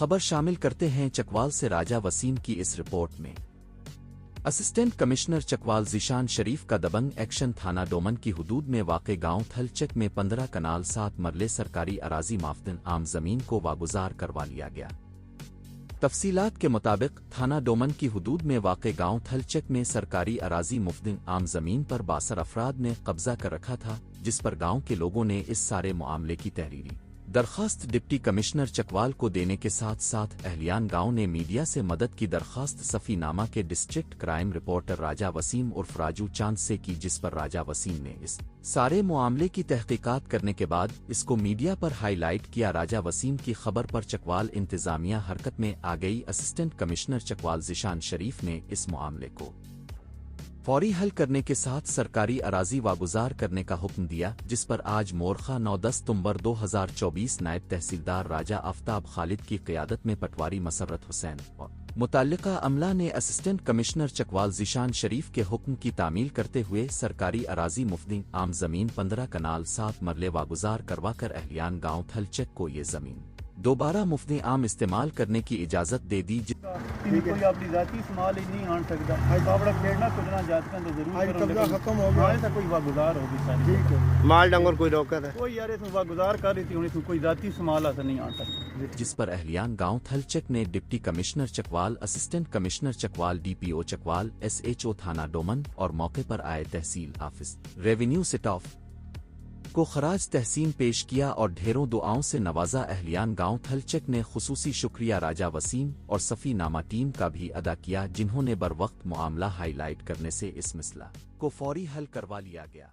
خبر شامل کرتے ہیں چکوال سے راجہ وسیم کی اس رپورٹ میں۔ اسسٹنٹ کمشنر چکوال ذیشان شریف کا دبنگ ایکشن تھانہ ڈومن کی حدود میں واقع گاؤں تھل چک میں 15 کنال 7 مرلے سرکاری اراضی مافدن عام زمین کو واگزار کروا لیا گیا۔ تفصیلات کے مطابق تھانہ ڈومن کی حدود میں واقع گاؤں تھل چک میں سرکاری اراضی مفدن عام زمین پر 62 افراد نے قبضہ کر رکھا تھا، جس پر گاؤں کے لوگوں نے اس سارے معاملے کی تحریری درخواست ڈپٹی کمشنر چکوال کو دینے کے ساتھ ساتھ اہلیان گاؤں نے میڈیا سے مدد کی درخواست صفی نامہ کے ڈسٹرکٹ کرائم رپورٹر راجہ وسیم عرف راجو چاند سے کی، جس پر راجہ وسیم نے اس سارے معاملے کی تحقیقات کرنے کے بعد اس کو میڈیا پر ہائی لائٹ کیا۔ راجہ وسیم کی خبر پر چکوال انتظامیہ حرکت میں آ گئی۔ اسسٹنٹ کمشنر چکوال ذیشان شریف نے اس معاملے کو فوری حل کرنے کے ساتھ سرکاری اراضی واگزار کرنے کا حکم دیا، جس پر آج مورخہ 9-10 ستمبر 2024 نائب تحصیلدار راجہ آفتاب خالد کی قیادت میں پٹواری مسرت حسین اور متعلقہ عملہ نے اسسٹنٹ کمشنر چکوال ذیشان شریف کے حکم کی تعمیل کرتے ہوئے سرکاری اراضی مفدن عام زمین 15 کنال 7 مرلے واگزار کروا کر اہلیان گاؤں تھل چک کو یہ زمین دوبارہ مفدن عام استعمال کرنے کی اجازت دے دی۔ کوئی اپنی ذاتی استعمال ہی نہیں آن سکتا، کاپڑا کھیڑنا کچنا جاتا ہے تو ضرور قبضہ ختم ہو گیا، کوئی واگزار ہوگی ساری مال ڈنگر کوئی روکا تھا، کوئی یار اس میں واگزار کر رہی تھی، انہیں کوئی ذاتی استعمال حاصل نہیں آن سکتا، جس پر اہلیان گاؤں تھل چک نے deputy commissioner Chakwal, assistant commissioner Chakwal, D P O Chakwal, S H O تھانہ ڈومن اور موقع پر آئے تحصیل آفس ریونیو سٹاف کو خراج تحسین پیش کیا اور ڈھیروں دعاؤں سے نوازا۔ اہلیان گاؤں تھل چک نے خصوصی شکریہ راجہ وسیم اور صفی نامہ ٹیم کا بھی ادا کیا، جنہوں نے بروقت معاملہ ہائی لائٹ کرنے سے اس مسئلہ کو فوری حل کروا لیا گیا۔